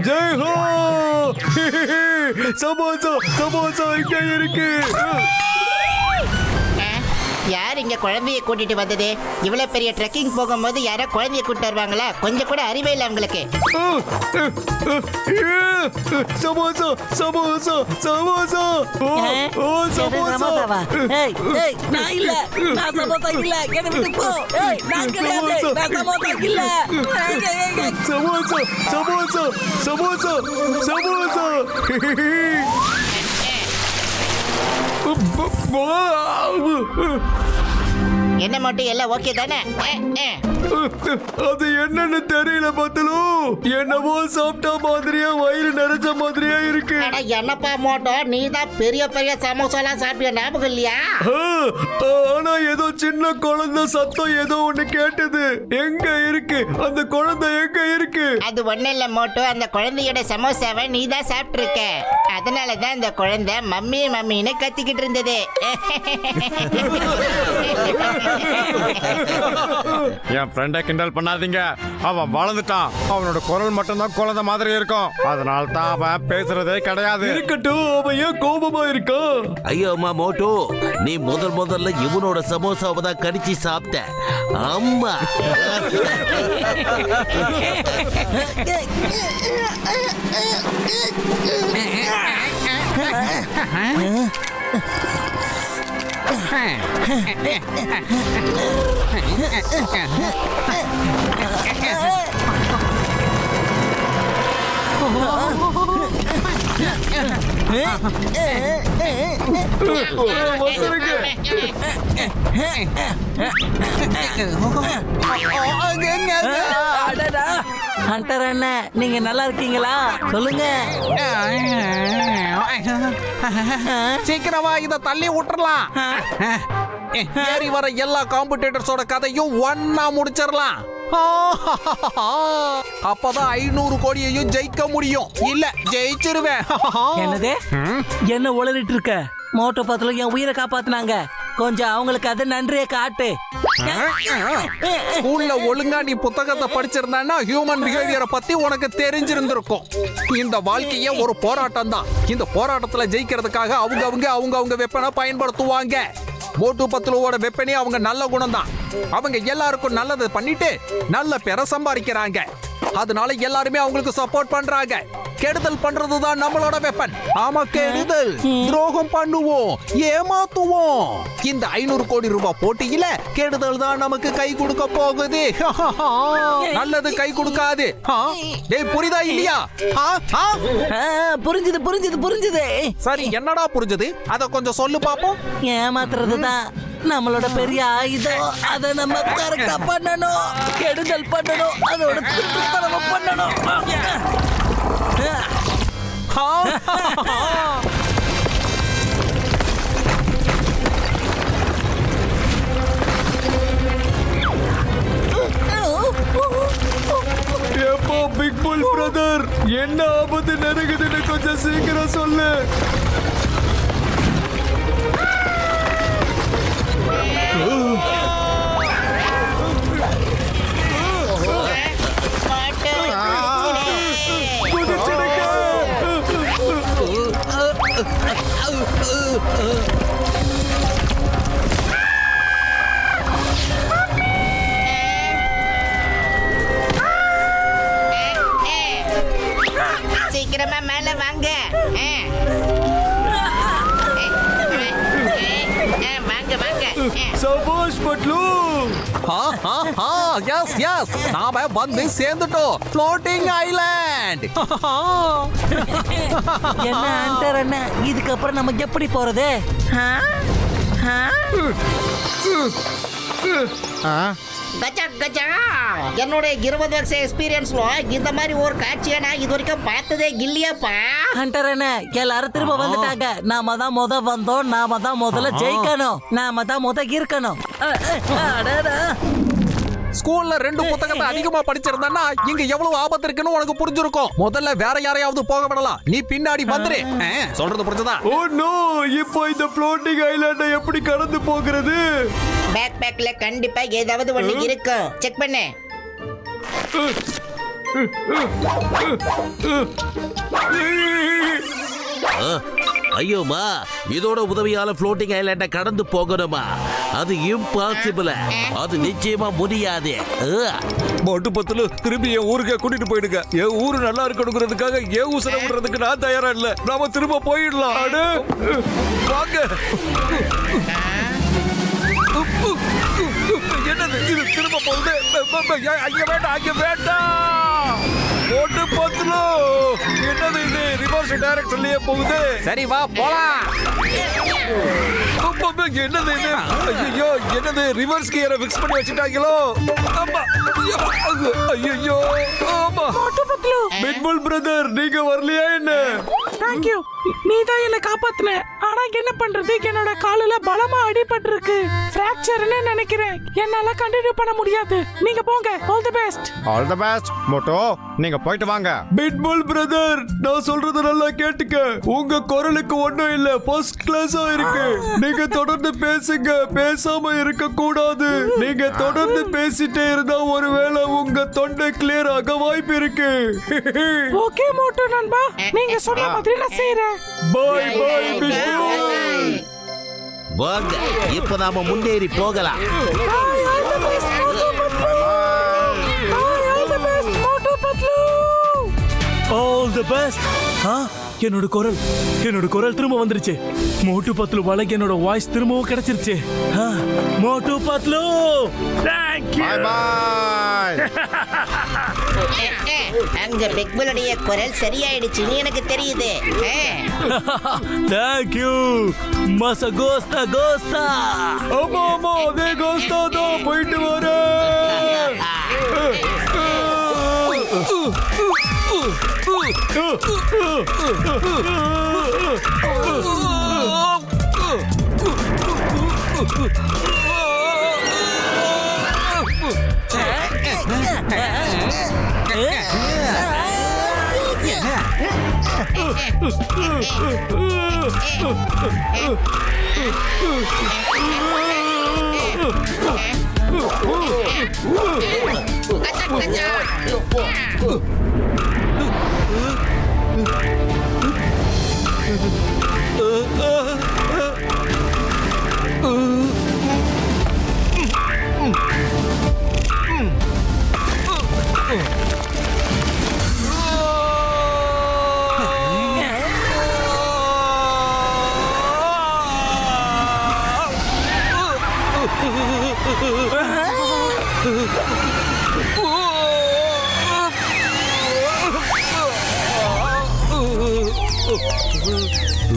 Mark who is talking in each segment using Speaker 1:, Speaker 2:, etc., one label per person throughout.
Speaker 1: ஜெய் ஹோ. சமோசா சமோசா இங்க இருக்கு.
Speaker 2: யார் இங்க குழந்தைய கூட்டிட்டு வந்தது? இவ்வளவு பெரிய ட்ரெக்கிங் போகும்போது யாரோ குழந்தைய கூட்டிட்டு வருவாங்களா? கொஞ்சம் கூட அறிவே இல்லை உங்களுக்கு.
Speaker 1: சமோசா சமோசா சமோசா. ஓ சமோசாவா?
Speaker 3: ஏய் ஏய் நான் இல்ல, நான் சமோசா இல்ல, என்ன விட்டு போ. ஏய் நான் கிடையாது, நான் சமோசா இல்ல.
Speaker 1: சமோசா சமோசா சமோசா சமோசா.
Speaker 2: என்ன மட்டும் எல்லாம் ஓகே தானே?
Speaker 1: அது என்னன்னு தெரியல பத்தலும். என்னவோ சாப்பிட்ட மாதிரியா வயிறு நிறைஞ்ச மாதிரியா இருக்கு.
Speaker 2: என்னப்பா மோட்டோ, நீ தான் பெரிய பெரிய சமோசாலாம் சாப்பிட்ட ஞாபகம் இல்லையா?
Speaker 1: ஆனா ஏதோ சின்ன குழந்தை சத்தம் ஏதோ ஒண்ணு கேட்டது. எங்க இருக்கு அந்த குழந்தை? எங்க இருக்கு?
Speaker 2: அது ஒண்ணு இல்ல மோட்டோ, அந்த குழந்தையோட சமோசாவை நீ தான் சாப்பிட்டு இருக்க. அதனாலதான் அந்த குழந்தை மம்மி மம்மின்னு கத்திக்கிட்டு இருந்தது.
Speaker 4: என் ஃப்ரெண்டை கிண்டல் பண்ணாதீங்க. அவன் வளர்ந்துட்டான். அவனோட குரல் மட்டும்தான் குழந்தை மாதிரி இருக்கும். அதனால தான் அவன் பேசுறதே கிடையாது.
Speaker 1: இருக்கட்டும், அவன் ஏன் கோபமா இருக்கா?
Speaker 5: ஐயோ அம்மா மோட்டோ, நீ முதல்ல இவனோட சமோசாவை தான் கடிச்சு சாப்பிட்ட. அம்மா
Speaker 3: ஹண்டர் அண்ணா, நீங்க நல்லா இருக்கீங்களா? சொல்லுங்க.
Speaker 6: சீக்கிரமா இத தள்ளி விட்டுறலாம். ஏறி வர எல்லா காம்படிட்டர்ஸோட கதையும் ஒன்னா முடிச்சிடலாம். அப்பதான் 500 கோடியையும் ஜெயிக்க முடியும். இல்ல ஜெயிச்சிருவேன்.
Speaker 3: என்னது? என்ன உளறிட்டு இருக்க? மோட்டோ பத்துல என் உயிரை காப்பாத்துனாங்க. கொஞ்சம் அவங்களுக்கு அது நன்றியை காட்டு.
Speaker 6: ஸ்கூல்ல ஒழுங்கா நீ புத்தகத்தை படிச்சிருந்தான்னா ஹியூமன் பிஹேவியரை பத்தி உனக்கு தெரிஞ்சிருந்திருக்கும். இந்த வாழ்க்கையே ஒரு போராட்டம் தான். இந்த போராட்டத்துல ஜெயிக்கிறதுக்காக அவங்க வெப்பனை பயன்படுத்துவாங்க. மோட்டு பத்துலுவோட வெப்பனே அவங்க நல்ல குணம் தான். அவங்க எல்லாருக்கும் நல்லது பண்ணிட்டு நல்ல பேரை சம்பாதிக்கிறாங்க. அதனால எல்லாருமே அவங்களுக்கு சப்போர்ட் பண்றாங்க. கெடுதல் பண்றதுதான் நம்மளோட வெப்பன். ஆமா, கெடுதல், துரோகம் பண்ணுவோம், ஏமாத்துவோம். இந்த 500 கோடி ரூபாய் போட்டியில கெடுதல் தான் நமக்கு கை கொடுக்க போகுது. நல்லது கை கொடுக்காது. டேய் புரியுதா இல்லையா?
Speaker 3: புரிஞ்சுது புரிஞ்சுது புரிஞ்சுது.
Speaker 6: சரி, என்னடா புரிஞ்சது? அத கொஞ்சம் சொல்லு பாப்போம்.
Speaker 3: ஏமாத்துறதுதான் நம்மளோட பெரிய ஆயுதம். அதை நம்ம கரெக்டா பண்ணணும். கெடுதல் பண்ணணும், அதோட திருத்தரவு பண்ணணும்.
Speaker 1: எப்போ பிக் புல் பிரதர், என்ன ஆபத்து நெருங்குதுன்னு கொஞ்சம் சீக்கிரம் சொல்லு.
Speaker 2: சீக்கிரமா மேல வாங்க. வாங்க வாங்க.
Speaker 1: சபாஷ் பட்லு.
Speaker 6: எஸ் எஸ், நாம வந்து சேர்ந்துட்டோம். Floating island.
Speaker 3: என்ன ஹண்டர் அண்ணா, இதுக்கப்புறம் நம்ம எப்படி போறது?
Speaker 2: கஜா கஜா, என்னோட 20 வருஷ எக்ஸ்பீரியன்ஸ்ல இந்த மாதிரி ஒரு காட்சியை நான் இது வரைக்கும் பார்த்ததே இல்லையாப்பா.
Speaker 3: ஹண்டர் அண்ணா, எல்லாரும் திரும்ப வந்துட்டாங்க. நாம தான் வந்தோம். நாம தான் முதல்ல ஜெயிக்கணும். நாம தான் இருக்கணும்.
Speaker 6: ஸ்கூல்ல 2 புத்தகத்தை அதிகமா படிச்சிருந்தா இங்க எவ்வளவு ஆபத்து இருக்குன்னு உனக்கு புரிஞ்சிருக்கும். முதல்ல வேற யாரையாவது போக விடலாம். நீ பின்னாடி வந்துரு. சொல்றது புரிஞ்சதா?
Speaker 1: ஓ நோ, இப்போ இந்த ஃப்ளோட்டிங் ஐலாண்டை எப்படி கடந்து போகிறது?
Speaker 2: பேக் பேக்ல கண்டிப்பா ஏதாவது ஒண்ணு இருக்கும். செக் பண்ணு.
Speaker 5: ஐயோமா இதோட உதவியால ஃப்ளோட்டிங் ஐலாண்ட கடந்து போகணுமா? அது இம்பாசிபிள். அது நிச்சயமா முடியாது.
Speaker 1: மோட்டு பத்துல திரும்பி என் ஊருக்கே கூட்டிட்டு போயிடுங்க. என் ஊரு நல்லா இருக்கணுங்கிறதுக்காக என் ஊசனை விடுறதுக்கு நான் தயாரா இல்ல. நாம திரும்ப போயிடலாம். அடு, வாங்க. என்னது இது திரும்ப போகுது? அங்க வேண்டாம், அங்க வேண்டாம். மோட்டு பத்துல என்னது இது ரிவர்ஸ் டைரக்ஷன்லயே போகுது.
Speaker 6: சரி வா போலாம்.
Speaker 1: என்னது இது? ஐயோ, என்னது ரிவர்ஸ் கியரை ஃபிக்ஸ் பண்ணி வச்சிட்டாங்களோ? ஆமா. ஐயோ, ஆமா. பிட்புல் பிரதர், நீங்க வரலையா என்ன?
Speaker 3: தேங்க்யூ. நீ தான் என்ன காப்பாத்துன. ஆனா என்ன பண்றது, என்னோட காலுல பலமா அடிபட்டிருக்கு. ஃபிராக்சர்னு நினைக்கிறேன். என்னால கண்டினியூ பண்ண முடியாது. நீங்க போங்க. All the best.
Speaker 4: All the best motto, நீங்க போயிட்டு வாங்க.
Speaker 1: பிட்புல் பிரதர், நான் சொல்றது நல்லா கேட்டுக்க. உங்க குரலுக்கு ஒண்ணும் இல்ல, ஃபர்ஸ்ட் கிளாஸா இருக்கு. நீங்க தொடர்ந்து பேசுங்க, பேசாம இருக்க கூடாது. நீங்க தொடர்ந்து பேசிட்டே இருந்தா ஒருவேளை உங்க தொண்டை கிளியர் ஆக வாய்ப்பு இருக்கு.
Speaker 3: ஓகே மோட்டோ நண்பா, நீங்க சொன்ன மாதிரி நான் செய்றேன்.
Speaker 1: Bye bye Pitbull.
Speaker 5: வாங்க இப்ப நாம முன்னேறி போகலாம்.
Speaker 7: All the best. என்னோட குரல் திரும்ப வந்துருச்சு. மோட்டு பத்லு வலைக்கு என்னோட வாய்ஸ் திரும்பவும் கிடைச்சிருச்சு. Motu Patlu, thank you.
Speaker 4: Bye bye.
Speaker 2: அங்க பிக்புலுடைய குரல் சரியாயிடுச்சுன்னு எனக்கு தெரியுது.
Speaker 7: Thank you. மச கோஸ்தா.
Speaker 1: ஆமா ஆமா, அதே கோஸ்தா தான். போயிட்டு வரேன்.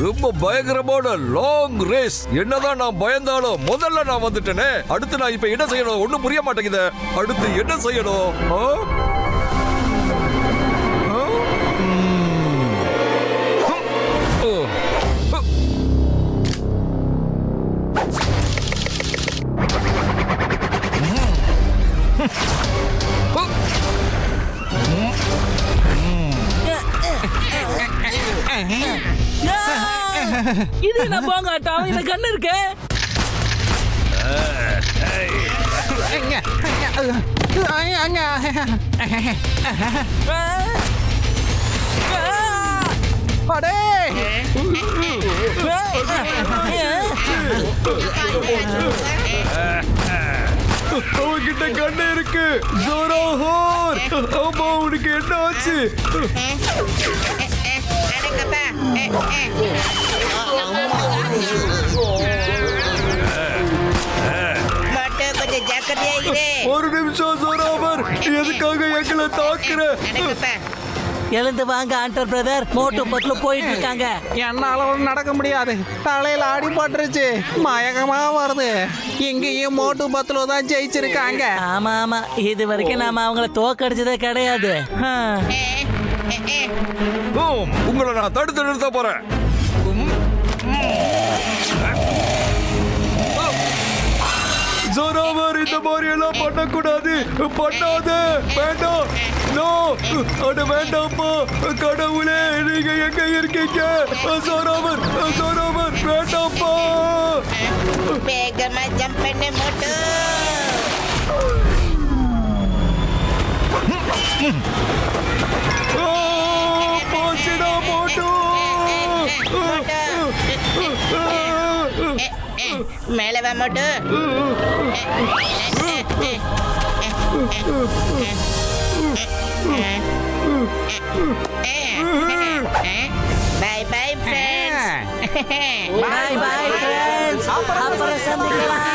Speaker 1: ரொம்ப பயங்கரமான லாங் ரேஸ். என்னதான் நான் பயந்தாலும் முதல்ல நான் வந்துட்டேனே. அடுத்து நான் இப்ப என்ன செய்யணும் ஒண்ணும் புரிய மாட்டேங்குது. அடுத்து என்ன செய்யணும்?
Speaker 3: இது என்ன போங்காட்டம்? இந்த கண்ணு இருக்கு.
Speaker 6: அடே
Speaker 1: அவங்கிட்ட கண்ணு இருக்கு. ஜோரோஹோர். ஆமா, உனக்கு என்ன ஆச்சு?
Speaker 2: கொஞ்சம் ஜாக்கிரதையாகிறே.
Speaker 1: ஒரு நிமிஷம் ஜோராவர், எதுக்காக எங்களை தாக்குற?
Speaker 3: எழுந்து வாங்க ஆண்டர் பிரதர். மோட்டு பத்லு போயிட்டு இருக்காங்க.
Speaker 6: என்னால ஒன்றும் நடக்க முடியாது. தலையில அடிபட்டுருச்சு, மயக்கமா வருது. இங்கேயும் மோட்டு பத்லு தான் ஜெயிச்சிருக்காங்க.
Speaker 3: ஆமா ஆமா, இது வரைக்கும் நாம அவங்கள தோக்கடிச்சதே கிடையாது.
Speaker 1: உங்களை நான் தடுத்து நிறுத்த போறேன். ஜோராவர், இந்த மாதிரி எல்லாம் பண்ணக்கூடாது. பண்ணாத. வேண்டாம். நோ, அட வேண்டாம்ப்பா. கடவுளே, நீங்க எங்க இருக்கீங்க? ஜோராவர், ஜோராவர், வேண்டாம்ப்பா.
Speaker 2: வேகமா ஜம்ப் பண்ணு மோட்டு.
Speaker 1: போச்சுடா மோட்டு.
Speaker 2: மேல வா Motu. Bye bye friends.
Speaker 8: Bye bye friends, அப்புறம் சந்திக்கலாம்.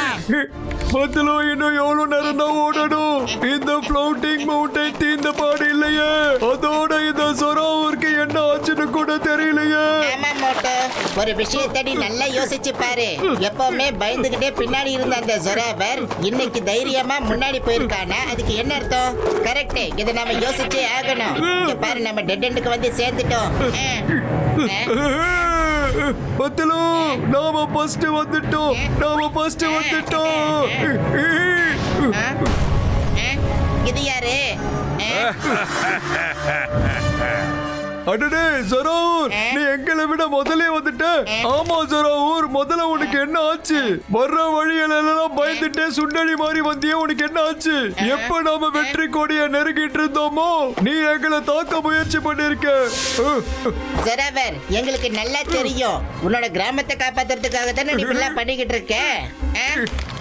Speaker 1: பத்துல இன்னும் எவ்வளவு நேரம் தான் ஓடணும்? இந்த ஃப்ளோட்டிங் மவுண்டன் தீர்ந்த பாடு இல்லையே. அதோட இந்த சொராவூருக்கு என்ன ஆச்சுன்னு கூட தெரியலையே.
Speaker 2: ஆமா மோட்டு, ஒரு விஷயத்தை நீ நல்லா யோசிச்சு பாரு. எப்பவுமே பயந்துகிட்டே பின்னாடி இருந்த அந்த ஜொராவர் இன்னைக்கு தைரியமா முன்னாடி போயிருக்கானா? அதுக்கு என்ன அர்த்தம்? கரெக்ட், இதை நாம யோசிச்சே ஆகணும். இங்க பாரு, நம்ம டெட் எண்டுக்கு வந்து சேர்ந்துட்டோம்.
Speaker 1: பத்தலு, நாம ஃபர்ஸ்ட் வந்துட்டோம்.
Speaker 2: இது யாரு?
Speaker 1: அடடே ஜொராவூர், நீ எங்களை விட முதல்ல வந்துட்ட. ஆமா ஜொராவூர், முதல்ல உனக்கு என்ன ஆச்சு? வர்ற வழியில எல்லாம் பயந்துட்டே சுண்டலி மாதிரி வந்தியே, உனக்கு என்ன ஆச்சு? எப்ப நாம வெற்றி கொடிய நெருங்கிட்டு இருந்தோமோ நீ எங்களை தாக்க முயற்சி பண்ணிருக்க.
Speaker 2: ஜொராவர், எங்களுக்கு நல்லா தெரியும் உன்னோட கிராமத்தை காப்பாத்துறதுக்காக தானே நீ இப்படிலாம் பண்ணிக்கிட்டு இருக்க.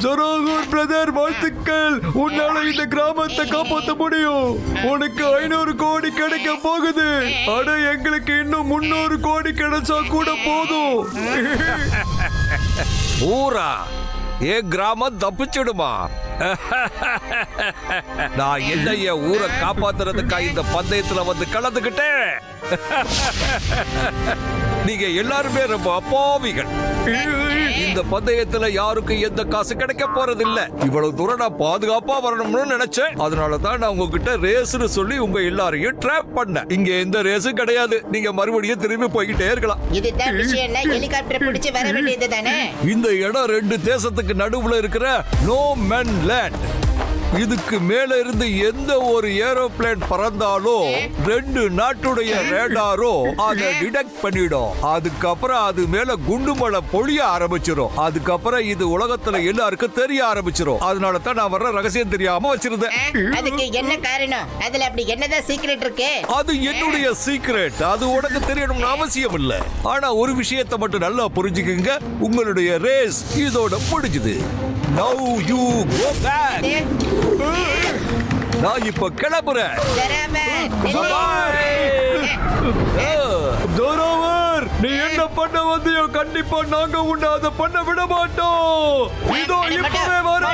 Speaker 1: ஜொராவூர் பிரதர், வாழ்த்துக்கள். உன்னால இந்த கிராமத்தை காப்பாற்ற முடியும். உனக்கு 500 கோடி கிடைக்க போகுது. அட, எங்களுக்கு இன்னும் 300 கோடி கிடைச்சா கூட போதும்.
Speaker 9: ஊரா என் கிராமம் தப்பிச்சிடுமா? நான் என்ன என் ஊரை காப்பாத்துறதுக்கா இந்த பந்தயத்துல வந்து கலந்துக்கிட்டேன்? நீங்க எல்லாருமே ரொம்ப அப்பாவிகள். இந்த பந்தயத்துல யாருக்கும் எந்த காசு கிடைக்க போறது இல்ல. இவ்வளவு தூரம் நான் பாதுகாப்பா வரணும்னு நினைச்சேன். அதனாலதான் நான் உங்ககிட்ட ரேஸ்னு சொல்லி உங்க எல்லாரையும் ட்ராப் பண்ணேன். இங்க எந்த ரேஸும் கிடையாது. நீங்க மறுபடியும் திரும்பி போய்கிட்டே இருக்கலாம்.
Speaker 2: இதுதான் விஷயம். ஹெலிகாப்டர் பிடிச்சு வர வேண்டியது தானே.
Speaker 9: இந்த இடம் 2 தேசத்துக்கு நடுவுல இருக்கிற நோ மேன் லேண்ட். இதுக்கு மேல இருந்து எந்த ஒரு ஏரோப்ளேன் பறந்தாலும் 2 நாட்டுடைய ரேடாரோ அதை டிடெக்ட் பண்ணிடும். அதுக்கப்புறம் அது மேல குண்டுமழை பொழிய ஆரம்பிச்சிடும். அதுக்கப்புறம் இது உலகத்துல எல்லாருக்கும் தெரிய ஆரம்பிச்சிடும். அதனால தான் நான் வர்ற ரகசியம் தெரியாம வச்சிருந்தேன்.
Speaker 2: அதுக்கு என்ன காரணம்? அதுல அப்படி என்னதான் சீக்ரெட் இருக்கு?
Speaker 9: அது என்னுடைய சீக்ரெட். அது உனக்கு தெரியணும்னு அவசியம் இல்ல. ஆனா ஒரு விஷயத்தை மட்டும் நல்லா புரிஞ்சுக்குங்க. உங்களுடைய ரேஸ் இதோட முடிஞ்சுது. Now you go back. நான் இப்ப கிளம்புறேன்.
Speaker 1: ஜொராவர், நீ என்ன பண்ண வந்தியோ கண்டிப்பா நாங்க உன்னை அதை பண்ண விட மாட்டோம். இதோ இப்பவே வர.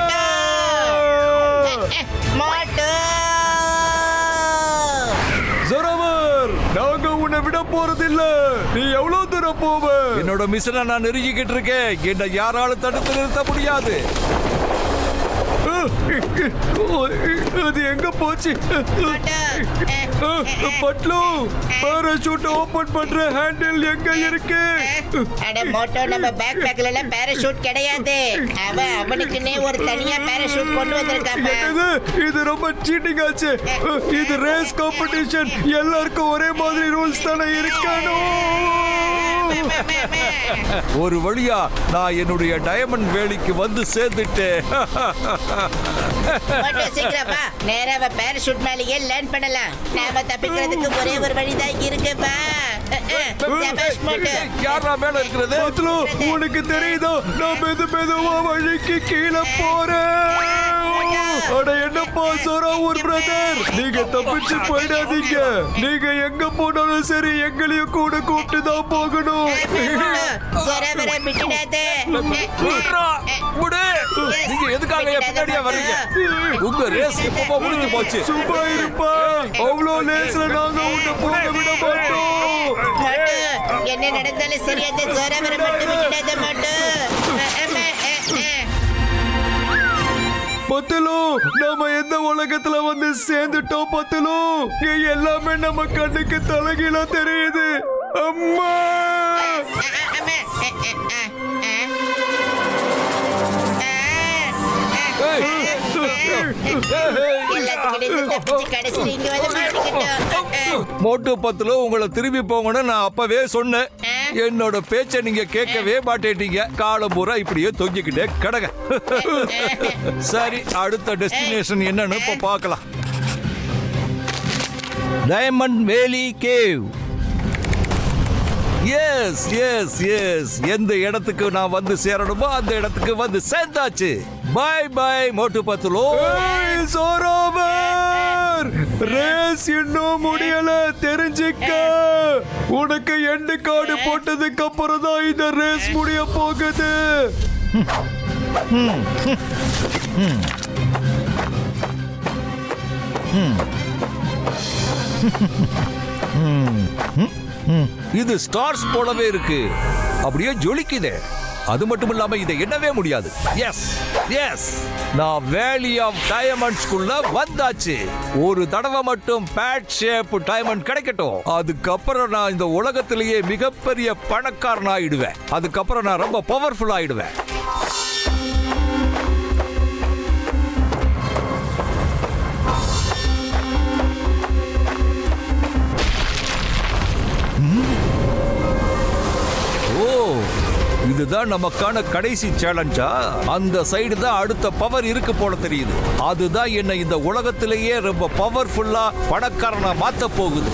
Speaker 1: ஜொராவர், நாங்க உன்னை விட போறதில்ல. நீ எவ்வளவு தூரம் போவ?
Speaker 9: என்னோட மிஷனை நான் நெருங்கிக்கிட்டு இருக்கேன். என்ன யாராலும் தடுத்து நிறுத்த முடியாது.
Speaker 1: அது எங்க போச்சு? பட்லு, பாராசூட் ஓபன் பண்ற ஹேண்டில் எங்க இருக்கு?
Speaker 2: அட மோட்டோ, நம்ம பேக் பேக்ல எல்லாம் பாராசூட் கிடையாது. அவனுக்குன்னே ஒரு தனியா பாராசூட் கொண்டு வந்திருக்காங்க.
Speaker 1: இது ரொம்ப சீட்டிங் ஆச்சு. இது ரேஸ் காம்படிஷன். எல்லாருக்கும் ஒரே மாதிரி ரூல்ஸ் தானே இருக்கணும்.
Speaker 9: ஒரு வழியா நான் என்னுடைய டைமண்ட் வேலிக்கு வந்து சேர்ந்துட்டேன்.
Speaker 2: சீக்கிரமா நேரா பாராசூட் மேலேயே லேண்ட் பண்ணலாம். நாம தப்பிக்கிறதுக்கு ஒரே ஒரு வழிதான் இருக்குப்பா.
Speaker 9: யாரா மேல இருக்கிறது?
Speaker 1: உனக்கு தெரியுதோ, நான் மெதுவா வழிக்கு கீழே போறேன். அட என்னப்பா ஜொராவூர் பிரதர், நீங்க தப்பிச்சு போயிடாதீங்க. நீங்க எங்க போனாலும் சரி எங்களையும் கூட கூப்பிட்டு தான் போகணும்.
Speaker 9: நீங்க எதுக்காக பின்னாடியா வர்றீங்க? உங்க ரேஸ் எப்போ முடிஞ்சு போச்சு?
Speaker 1: சும்மா இருப்பா, அவ்வளோ லேஸ்ல நாங்க உன்னை போக விட மாட்டோம்.
Speaker 2: என்ன நடந்தாலும் சரி, அந்த ஜொராவரை மட்டும் விட்டுடாத மாட்டோம்.
Speaker 1: பத்தலு, நாம எந்த உலகத்துல வந்து சேர்ந்துட்டோம் பத்தலு. எல்லாமே நம்ம கண்ணுக்கு தலைகீழா தெரியுது. அம்மா,
Speaker 9: மோட்டு பத்துல உங்களை திரும்பி போங்கன்னு நான் அப்பவே சொன்னேன். என்னோட பேச்ச நீங்க கேட்கவே மாட்டேட்டீங்க. காலம் பூரா இப்படியே தொங்கிக்கிட்டே கிடங்க. சரி, அடுத்த டெஸ்டினேஷன் என்னன்னு இப்ப பார்க்கலாம். டைமண்ட் வேலி கேவ். எஸ் எஸ் எஸ், எந்த இடத்துக்கு நான் வந்து சேரணுமோ அந்த இடத்துக்கு வந்து சேர்ந்தாச்சு. By by Motu பத்துலோ.
Speaker 1: சோராவர், ரேஸ் இன்னும் முடியல, தெரிஞ்சுக்க. உனக்கு எண்டு கார்டு போட்டதுக்கு அப்புறம் தான் இந்த ரேஸ் முடிய போகுது.
Speaker 9: இது ஸ்டார்ஸ் போலவே இருக்கு, அப்படியே ஜொலிக்குது. அது மட்டும் இல்லாம இதை எண்ணவே முடியாது. எஸ் எஸ், நான் வேலி ஆஃப் டைமண்ட்ஸ்குள்ள வந்தாச்சு. ஒரு தடவை மட்டும் பேட் ஷேப் டைமண்ட் கிடைக்கட்டும், அதுக்கப்புறம் நான் இந்த உலகத்திலேயே மிகப்பெரிய பணக்காரன் ஆயிடுவேன். அதுக்கப்புறம் நான் ரொம்ப பவர்ஃபுல் ஆயிடுவேன். இதுதான் நமக்கான கடைசி சேலஞ்சா? அந்த சைடு தான் அடுத்த பவர் இருக்கு போல தெரியுது. அதுதான் என்ன இந்த உலகத்திலேயே ரொம்ப பவர்ஃபுல்லா பணக்காரனா மாத்த போகுது.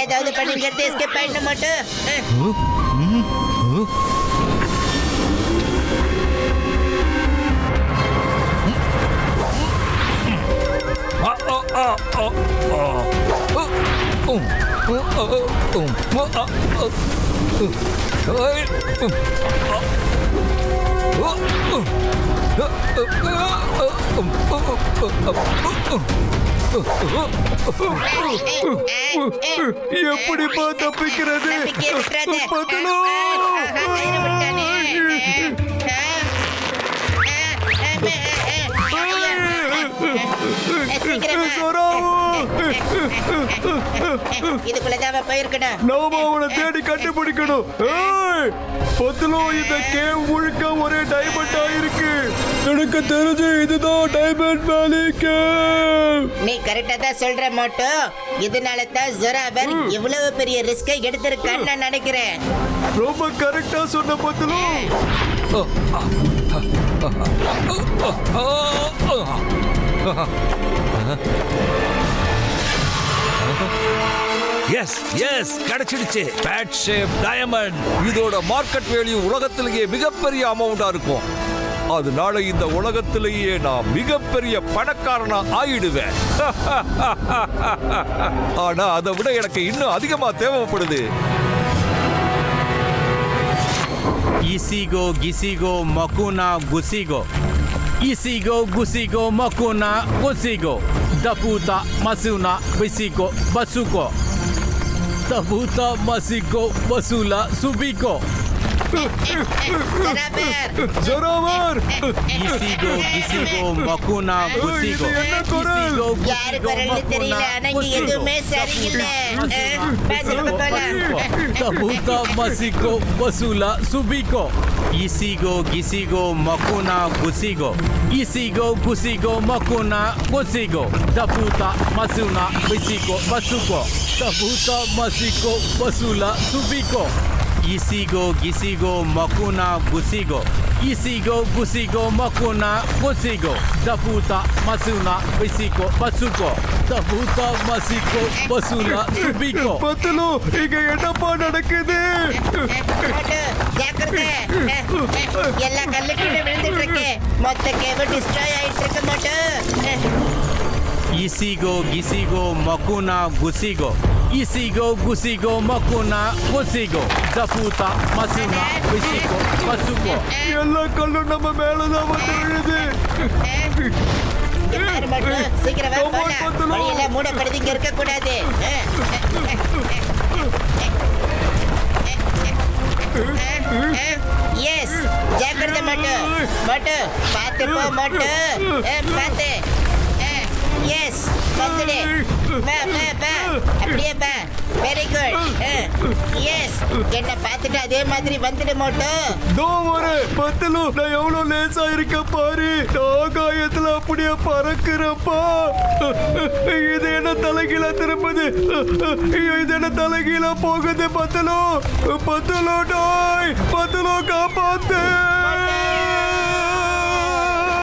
Speaker 2: ஏதாவது பண்ணி எஸ்கேப் ஆயிட மாட்டோம்.
Speaker 1: எப்படிப்பா தப்பிக்கிறது? பத்துலோ,
Speaker 2: இதுக்குள்ளதான் போயிருக்கணும்.
Speaker 1: நாம அவனை தேடி கண்டுபிடிக்கணும். பத்துலோ, இந்த கேவ் முழுக்க ஒரே டைமண்ட் ஆயிருக்கு. எனக்கு தெரிஞ்சு இதுதான் டைமண்ட் வேலி கேவ்.
Speaker 2: நீ கரெக்டா தான் சொல்ற மோட்டோ. இதனால தான் ஜொராவர் இவ்வளவு பெரிய ரிஸ்கை எடுத்திருக்கான்னு நான் நினைக்கிறேன்.
Speaker 1: ரொம்ப கரெக்டா சொன்ன பத்துலோ.
Speaker 9: எஸ் எஸ், கிடைச்சிடுச்சு. Bat shape diamond. இதோட மார்க்கெட் வேல்யூ உலகத்திலேயே மிகப்பெரிய அமௌண்டா இருக்கும். அதனால இந்த உலகத்திலேயே நான் மிகப்பெரிய பணக்காரனா ஆயிடுவேன். ஆனா அதை விட எனக்கு இன்னும் அதிகமா தேவைப்படுது.
Speaker 10: Isigo, gisigo, makuna, gusigo. Isigo, gusigo, makuna, gusigo. Daputa, masuna, bisigo, basuko. Daputa, masiko, basula, subiko.
Speaker 1: Zorawar,
Speaker 10: Isigo, gisigo, makuna, gusigo. Isigo,
Speaker 2: யாரு
Speaker 10: gusigo,
Speaker 2: குரல்னு தெரியல,
Speaker 10: makuna,
Speaker 2: ஆனா இங்க எதுவுமே சரியில்லை. பேசுறது போல.
Speaker 10: Daputa, masiko, basula, subiko. Isigo, gisigo, makuna, gusigo. Isigo, gusigo, makuna, gusigo. Daputa, masuna, bisigo, basuko. Daputa, masiko, basula, subiko. Isigo, gisigo, makuna, gusigo. Isigo, gusigo, makuna, gusigo. Daputa, masuna, bisigo, basuko. Daputa, masiko, basula, subiko.
Speaker 1: பத்துலோ, இங்க என்னப்பா நடக்குது?
Speaker 2: Moto, ஜாக்கிரதை. எல்லா கல்லுக்கிட்ட விழுந்துட்டு இருக்கு. மொத்த cave destroy ஆயிட்டு இருக்கு Moto.
Speaker 10: Isigo, gisigo, makuna, gusigo. Isigo, gusigo, makuna, gusigo. Daputa, masuna, bisigo, basuko.
Speaker 1: எல்லா கல்லும் நம்ம மேலதான் வந்து விழுது.
Speaker 2: யாரு மோட்டோ, சீக்கிரம் வா போலாம். வழியெல்லாம் மூடப்படுது, இங்க இருக்க கூடாது. எஸ், ஜாக்கிரதை மோட்டோ. மோட்டோ, பார்த்து போ மோட்டோ. பார்த்து. எஸ், வந்துடு. வா வா வா, அப்படியே வா. Very good. எஸ், என்ன பார்த்துட்டு அதே மாதிரி வந்துடு மோட்டோ.
Speaker 1: தோ ஒரு பத்துலோ, நான் எவ்வளவு லேசா இருக்க பாரு. ஆகாயத்துல அப்படியே பறக்கிறப்பா. இது என்ன தலைகீழா திரும்புது? இது என்ன தலைகீழா போகுது? பத்துலோ, பத்துலோ டாய், பத்துலோ காப்பாத்து.